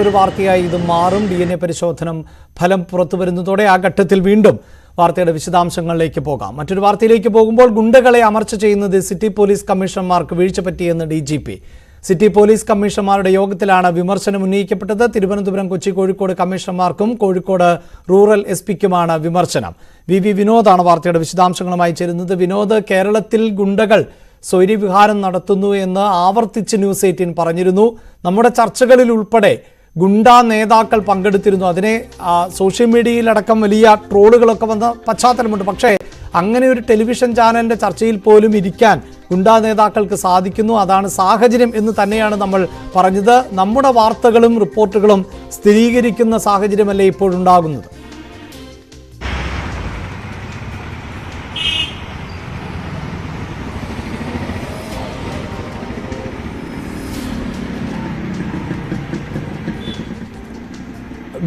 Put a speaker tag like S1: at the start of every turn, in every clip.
S1: ഒരു വാർത്തയായി ഇത് മാറും. DNA പരിശോധന ഫലം പുറത്തുവരുന്നതോടെ ആ ഘട്ടത്തിൽ വീണ്ടും വാർത്തയുടെ വിശദാംശങ്ങളിലേക്ക് പോകാം. മറ്റൊരു വാർത്തയിലേക്ക് പോകുമ്പോൾ ഗുണ്ടകളെ അമർച്ച ചെയ്യുന്നത് സിറ്റി പോലീസ് കമ്മീഷണർമാർക്ക് വീഴ്ച പറ്റിയെന്ന് DGP. സിറ്റി പോലീസ് കമ്മീഷണർമാരുടെ യോഗത്തിലാണ് വിമർശനം ഉന്നയിക്കപ്പെട്ടത്. തിരുവനന്തപുരം, കൊച്ചി, കോഴിക്കോട് കമ്മീഷണർമാർക്കും കോഴിക്കോട് റൂറൽ SP-ക്കുമാണ് വിമർശനം. VV വിനോദാണ് വാർത്തയുടെ വിശദാംശങ്ങളുമായി ചേരുന്നത്. വിനോദ്, കേരളത്തിൽ ഗുണ്ടകൾ സ്വൈര്യവിഹാരം നടത്തുന്നു എന്ന് ആവർത്തിച്ച് ന്യൂസ് 18 പറഞ്ഞിരുന്നു. നമ്മുടെ ചർച്ചകളിൽ ഉൾപ്പെടെ ഗുണ്ടാ നേതാക്കൾ പങ്കെടുത്തിരുന്നു. അതിനെ സോഷ്യൽ മീഡിയയിലടക്കം വലിയ ട്രോളുകളൊക്കെ വന്ന പശ്ചാത്തലമുണ്ട്. പക്ഷേ അങ്ങനെ ഒരു ടെലിവിഷൻ ചാനലിൻ്റെ ചർച്ചയിൽ പോലും ഇരിക്കാൻ ഗുണ്ടാ നേതാക്കൾക്ക് സാധിക്കുന്നു. അതാണ് സാഹചര്യം എന്ന് തന്നെയാണ് നമ്മൾ പറഞ്ഞത്. നമ്മുടെ വാർത്തകളും റിപ്പോർട്ടുകളും സ്ഥിരീകരിക്കുന്ന സാഹചര്യമല്ലേ ഇപ്പോഴുണ്ടാകുന്നത്?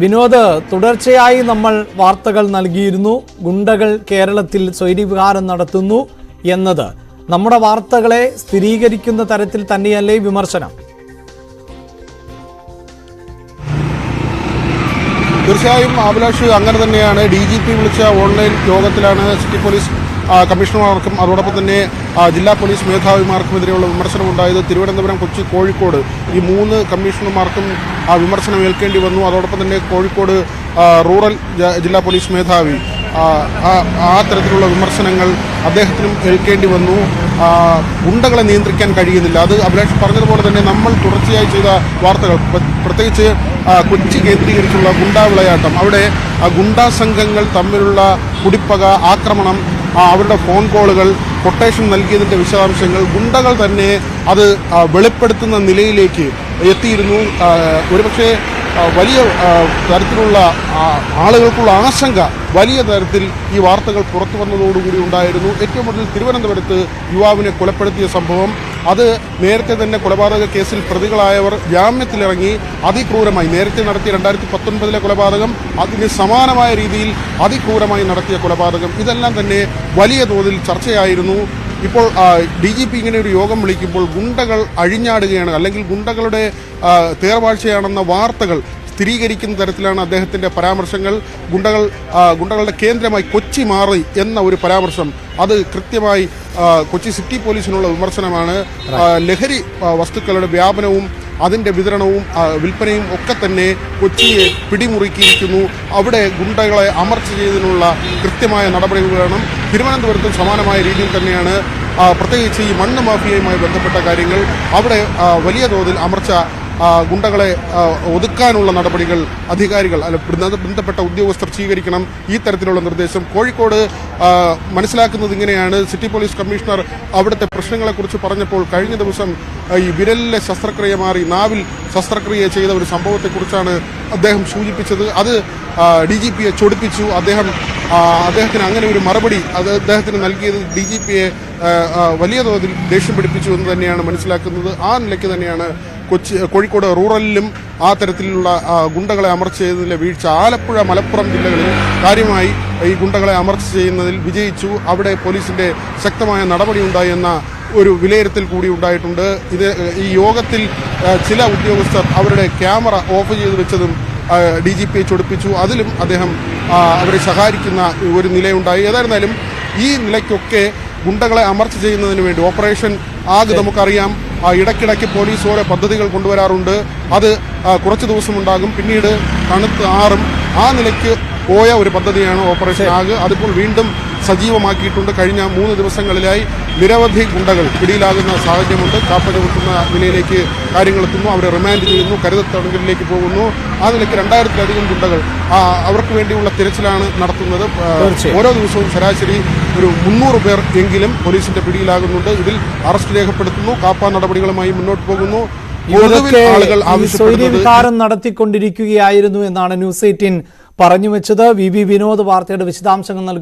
S1: വിനോദ്, തുടർച്ചയായി നമ്മൾ വാർത്തകൾ നൽകിയിരുന്നു. ഗുണ്ടകൾ കേരളത്തിൽ സ്വൈര്യവിഹാരം നടത്തുന്നു എന്നത് നമ്മുടെ വാർത്തകളെ സ്ഥിരീകരിക്കുന്ന തരത്തിൽ തന്നെയല്ലേ വിമർശനം?
S2: തീർച്ചയായും അഭിലാഷ്, അങ്ങനെ തന്നെയാണ്. DGP വിളിച്ച ഓൺലൈൻ യോഗത്തിലാണ് സിറ്റി പോലീസ് കമ്മീഷണർമാർക്കും അതോടൊപ്പം തന്നെ ജില്ലാ പോലീസ് മേധാവിമാർക്കുമെതിരെയുള്ള വിമർശനം ഉണ്ടായത്. തിരുവനന്തപുരം, കൊച്ചി, കോഴിക്കോട് ഈ 3 കമ്മീഷണർമാർക്കും ആ വിമർശനം ഏൽക്കേണ്ടി വന്നു. അതോടൊപ്പം തന്നെ കോഴിക്കോട് റൂറൽ ജില്ലാ പോലീസ് മേധാവി ആ തരത്തിലുള്ള വിമർശനങ്ങൾ അദ്ദേഹത്തിനും ഏൽക്കേണ്ടി വന്നു. ഗുണ്ടകളെ നിയന്ത്രിക്കാൻ കഴിയുന്നില്ല. അത് അഭിലാഷ് പറഞ്ഞതുപോലെ തന്നെ നമ്മൾ തുടർച്ചയായി ചെയ്ത വാർത്തകൾ, പ്രത്യേകിച്ച് കൊച്ചി കേന്ദ്രീകരിച്ചുള്ള ഗുണ്ടാ വിളയാട്ടം, അവിടെ ഗുണ്ടാ സംഘങ്ങൾ തമ്മിലുള്ള കുടിപ്പക, ആക്രമണം, അവരുടെ ഫോൺ കോളുകൾ, കൊട്ടേഷൻ നൽകിയതിൻ്റെ വിശദാംശങ്ങൾ ഗുണ്ടകൾ തന്നെ അത് വെളിപ്പെടുത്തുന്ന നിലയിലേക്ക് എത്തിയിരുന്നു. ഒരുപക്ഷെ വലിയ തരത്തിലുള്ള ആളുകൾക്കുള്ള ആശങ്ക വലിയ തരത്തിൽ ഈ വാർത്തകൾ പുറത്തു വന്നതോടുകൂടി ഉണ്ടായിരുന്നു. ഏറ്റവും കൂടുതൽ തിരുവനന്തപുരത്ത് യുവാവിനെ കൊലപ്പെടുത്തിയ സംഭവം, അത് നേരത്തെ തന്നെ കൊലപാതക കേസിൽ പ്രതികളായവർ ജാമ്യത്തിലിറങ്ങി അതിക്രൂരമായി നേരത്തെ നടത്തിയ 2019 കൊലപാതകം, അതിന് സമാനമായ രീതിയിൽ അതിക്രൂരമായി നടത്തിയ കൊലപാതകം, ഇതെല്ലാം തന്നെ വലിയ തോതിൽ ചർച്ചയായിരുന്നു. ഇപ്പോൾ DGP ഇങ്ങനെ ഒരു യോഗം വിളിക്കുമ്പോൾ ഗുണ്ടകൾ അഴിഞ്ഞാടുകയാണ്, അല്ലെങ്കിൽ ഗുണ്ടകളുടെ തേർവാഴ്ചയാണെന്ന വാർത്തകൾ സ്ഥിരീകരിക്കുന്ന തരത്തിലാണ് അദ്ദേഹത്തിൻ്റെ പരാമർശങ്ങൾ. ഗുണ്ടകളുടെ കേന്ദ്രമായി കൊച്ചി മാറി എന്ന ഒരു പരാമർശം, അത് കൃത്യമായി കൊച്ചി സിറ്റി പോലീസിനുള്ള വിമർശനമാണ്. ലഹരി വസ്തുക്കളുടെ വ്യാപനവും അതിൻ്റെ വിതരണവും വിൽപ്പനയും ഒക്കെ തന്നെ കൊച്ചിയെ പിടിമുറുക്കിയിരിക്കുന്നു. അവിടെ ഗുണ്ടകളെ അമർച്ച ചെയ്തതിനുള്ള കൃത്യമായ നടപടികൾ വേണം. തിരുവനന്തപുരത്തും സമാനമായ രീതിയിൽ തന്നെയാണ്. പ്രത്യേകിച്ച് ഈ മണ്ണ് മാഫിയയുമായി ബന്ധപ്പെട്ട കാര്യങ്ങൾ, അവിടെ വലിയ തോതിൽ അമർച്ച, ഗുണ്ടകളെ ഒതുക്കാനുള്ള നടപടികൾ അധികാരികൾ ബന്ധപ്പെട്ട ഉദ്യോഗസ്ഥർ സ്വീകരിക്കണം. ഈ തരത്തിലുള്ള നിർദ്ദേശം കോഴിക്കോട് മനസ്സിലാക്കുന്നത് ഇങ്ങനെയാണ്. സിറ്റി പോലീസ് കമ്മീഷണർ അവിടുത്തെ പ്രശ്നങ്ങളെക്കുറിച്ച് പറഞ്ഞപ്പോൾ കഴിഞ്ഞ ദിവസം ഈ വിരലിലെ ശസ്ത്രക്രിയ മാറി നാവിൽ ശസ്ത്രക്രിയ ചെയ്ത ഒരു സംഭവത്തെക്കുറിച്ചാണ് അദ്ദേഹം സൂചിപ്പിച്ചത്. അത് DGPയെ ചൊടിപ്പിച്ചു. അദ്ദേഹത്തിന് അങ്ങനെ ഒരു മറുപടി അദ്ദേഹത്തിന് നൽകിയത് DGPയെ വലിയ തോതിൽ ദേഷ്യം പിടിപ്പിച്ചു എന്ന് തന്നെയാണ് മനസ്സിലാക്കുന്നത്. ആ നിലയ്ക്ക് തന്നെയാണ് കോഴിക്കോട് റൂറലിലും ആ തരത്തിലുള്ള ഗുണ്ടകളെ അമർച്ച ചെയ്തതിലെ വീഴ്ച. ആലപ്പുഴ, മലപ്പുറം ജില്ലകളിൽ കാര്യമായി ഈ ഗുണ്ടകളെ അമർച്ച ചെയ്യുന്നതിൽ വിജയിച്ചു. അവിടെ പോലീസിന്റെ ശക്തമായ നടപടി ഉണ്ടായി എന്ന ഒരു വിലയിരുത്തൽ കൂടി ഉണ്ടായിട്ടുണ്ട്. ഈ യോഗത്തിൽ ചില ഉദ്യോഗസ്ഥർ അവരുടെ ക്യാമറ ഓഫ് ചെയ്ത് വെച്ചതും DGPയെ ചൊടിപ്പിച്ചു. അതിലും അദ്ദേഹം അവരെ സഹായിക്കുന്ന ഒരു നിലയുണ്ടായി. ഏതായിരുന്നാലും ഈ നിലയ്ക്കൊക്കെ ഗുണ്ടകളെ അമർച്ച ചെയ്യുന്നതിന് വേണ്ടി ഓപ്പറേഷൻ ആഗ് നമുക്കറിയാം. ഇടയ്ക്കിടയ്ക്ക് പോലീസ് ഓരോ പദ്ധതികൾ കൊണ്ടുവരാറുണ്ട്. അത് കുറച്ച് ദിവസമുണ്ടാകും, പിന്നീട് തണുത്ത് ആറും. ആ നിലയ്ക്ക് പോയ ഒരു പദ്ധതിയാണ് ഓപ്പറേഷൻ ആഗ്. അതിപ്പോൾ വീണ്ടും സജീവമാക്കിയിട്ടുണ്ട്. കഴിഞ്ഞ 3 ദിവസങ്ങളിലായി നിരവധി ഗുണ്ടകൾ പിടിയിലാകുന്ന സാഹചര്യമുണ്ട്. കാപ്പ ചുമത്തുന്ന നിലയിലേക്ക് കാര്യങ്ങൾ എത്തുന്നു. അവരെ റിമാൻഡ് ചെയ്യുന്നു, കരുതൽ തടങ്കലിലേക്ക് പോകുന്നു. ആ നിലയ്ക്ക് 2000-ലധികം ഗുണ്ടകൾ അവർക്ക് വേണ്ടിയുള്ള തിരച്ചിലാണ് നടത്തുന്നത്. ഓരോ ദിവസവും ശരാശരി ഒരു 300 പേർ എങ്കിലും പോലീസിന്റെ പിടിയിലാകുന്നുണ്ട്. ഇതിൽ അറസ്റ്റ് രേഖപ്പെടുത്തുന്നു, കാപ്പ നടപടികളുമായി മുന്നോട്ട് പോകുന്നു.
S1: സ്വൈര്യവിഹാരം നടത്തിക്കൊണ്ടിരിക്കുകയായിരുന്നു എന്നാണ് ന്യൂസ് 18 പറഞ്ഞു വെച്ചത്. VV വിനോദ് വാർത്തയുടെ വിശദാംശങ്ങൾ നൽകും.